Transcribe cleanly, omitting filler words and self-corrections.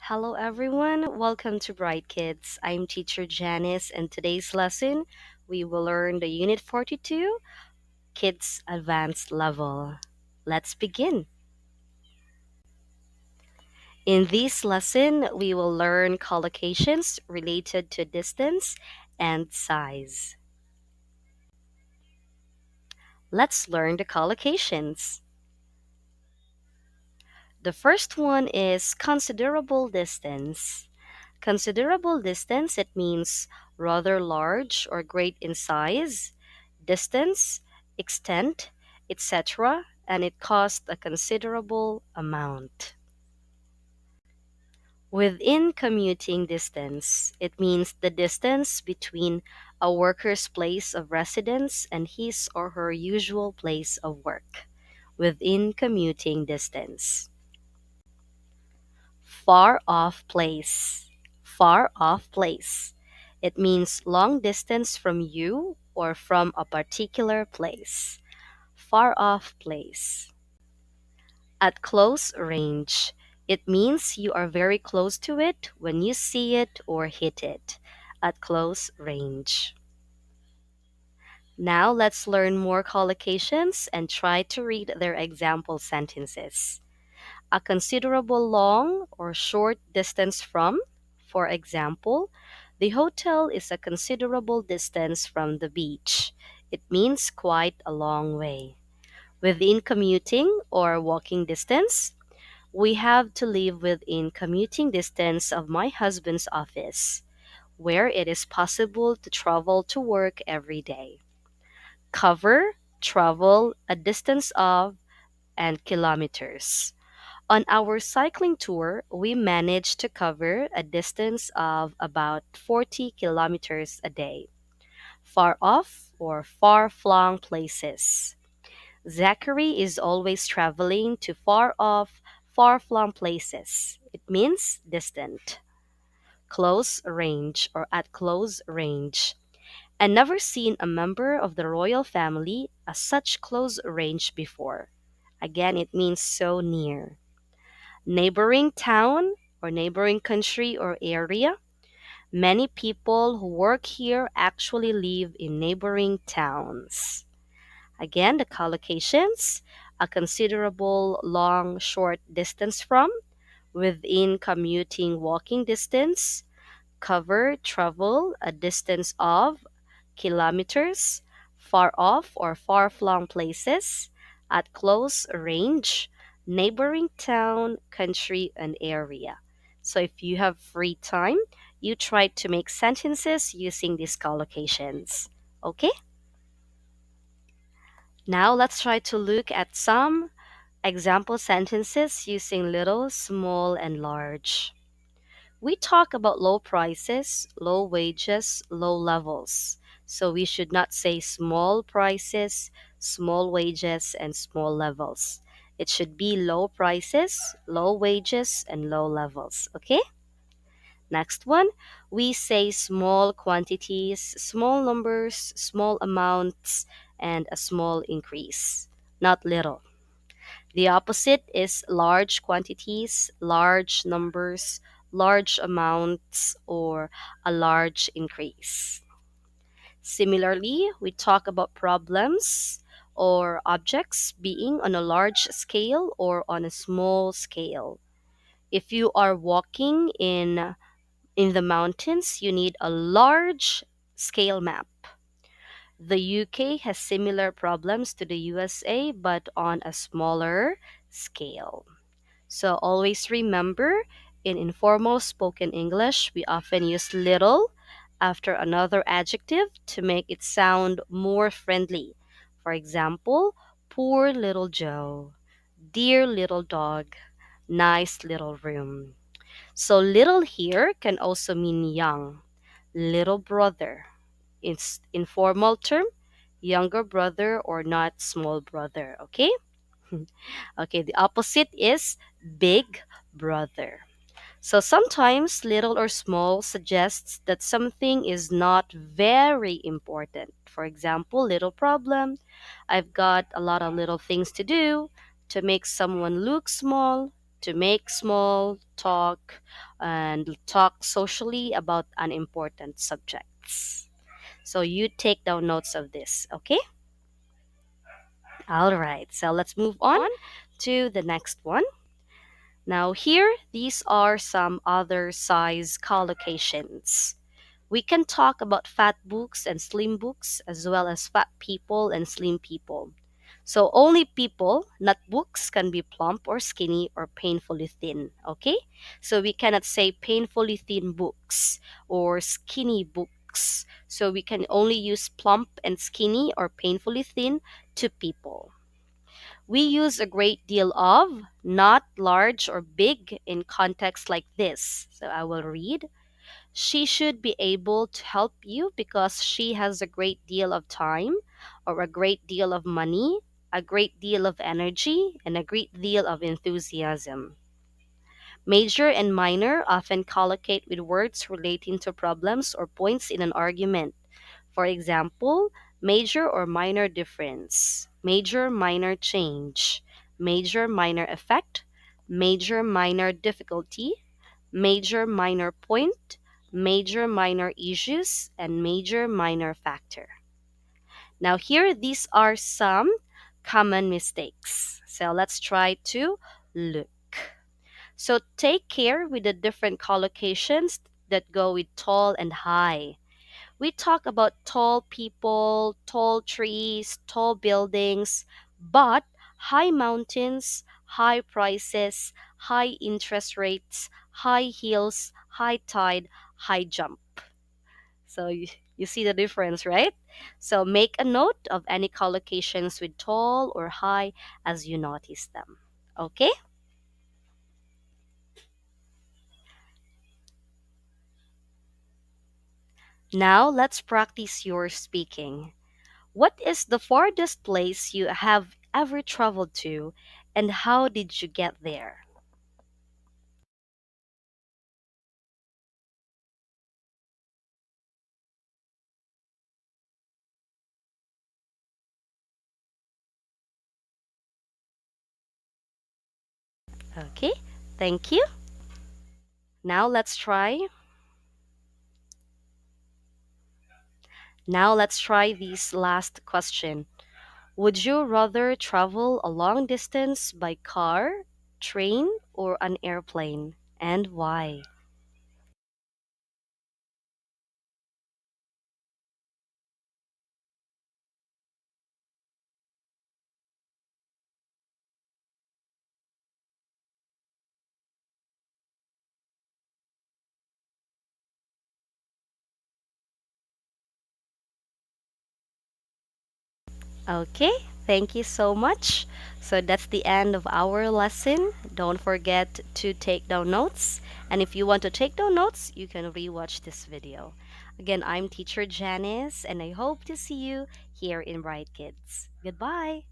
Hello, everyone. Welcome to Bright Kids. I'm teacher Janice, and today's lesson we will learn the Unit 42 Kids Advanced Level. Let's begin. In this lesson, we will learn collocations related to distance and size. Let's learn the collocations. The first one is considerable distance. Considerable distance, it means rather large or great in size, distance, extent, etc., and it costs a considerable amount. Within commuting distance, it means the distance between a worker's place of residence and his or her usual place of work. Within commuting distance. Far off place. Far off place. It means long distance from you or from a particular place. Far off place. At close range. It means you are very close to it when you see it or hit it. At close range. Now let's learn more collocations and try to read their example sentences. A considerable long or short distance from. For example, the hotel is a considerable distance from the beach. It means quite a long way. Within commuting or walking distance, we have to live within commuting distance of my husband's office, where it is possible to travel to work every day. Cover, travel, a distance of, and kilometers. On our cycling tour, we managed to cover a distance of about 40 kilometers a day. Far off or far flung places. Zachary is always traveling to far off, far flung places. It means distant. Close range or at close range. I never seen a member of the royal family at such close range before. Again, it means so near. Neighboring town or neighboring country or area. Many people who work here actually live in neighboring towns. Again, the collocations, a considerable long, short distance from, within commuting walking distance, cover, travel, a distance of, kilometers, far off or far flung places, at close range, neighboring town, country, and area. So if you have free time, you try to make sentences using these collocations. Okay? Now let's try to look at some example sentences using little, small, and large. We talk about low prices, low wages, low levels. So we should not say small prices, small wages, and small levels. It should be low prices, low wages, and low levels. Okay? Next one, we say small quantities, small numbers, small amounts, and a small increase, not little. The opposite is large quantities, large numbers, large amounts, or a large increase. Similarly, we talk about problems or objects being on a large scale or on a small scale. If you are walking in the mountains, you need a large scale map. The UK has similar problems to the USA but on a smaller scale. So always remember, in informal spoken English, we often use little after another adjective to make it sound more friendly. For example, poor little Joe, dear little dog, nice little room. So little here can also mean young, little brother. It's informal term, younger brother or not small brother, okay? Okay, the opposite is big brother. So sometimes little or small suggests that something is not very important. For example, little problem. I've got a lot of little things to do to make someone look small. to make small talk and talk socially about unimportant subjects. So you take down notes of this, okay? All right, so let's move on to the next one. Now, here, these are some other size collocations. We can talk about fat books and slim books, as well as fat people and slim people. So, only people, not books, can be plump or skinny or painfully thin, okay? So, we cannot say painfully thin books or skinny books. So, we can only use plump and skinny or painfully thin to people. We use a great deal of, not large or big in contexts like this. So I will read. She should be able to help you because she has a great deal of time or a great deal of money, a great deal of energy, and a great deal of enthusiasm. Major and minor often collocate with words relating to problems or points in an argument. For example, major or minor difference, major minor change, major minor effect, major minor difficulty, major minor point, major minor issues, and major minor factor. Now, here these are some common mistakes. So let's try to look. So take care with the different collocations that go with tall and high. We talk about tall people, tall trees, tall buildings, but high mountains, high prices, high interest rates, high hills, high tide, high jump. So you see the difference, right? So make a note of any collocations with tall or high as you notice them. Okay? Now let's practice your speaking. What is the farthest place you have ever traveled to, and how did you get there? Okay, thank you. Now let's try. Now let's try this last question. Would you rather travel a long distance by car, train, or an airplane? And why? Okay, thank you so much. So that's the end of our lesson. Don't forget to take down notes. And if you want to take down notes, you can rewatch this video. Again, I'm teacher Janice, and I hope to see you here in Bright Kids. Goodbye.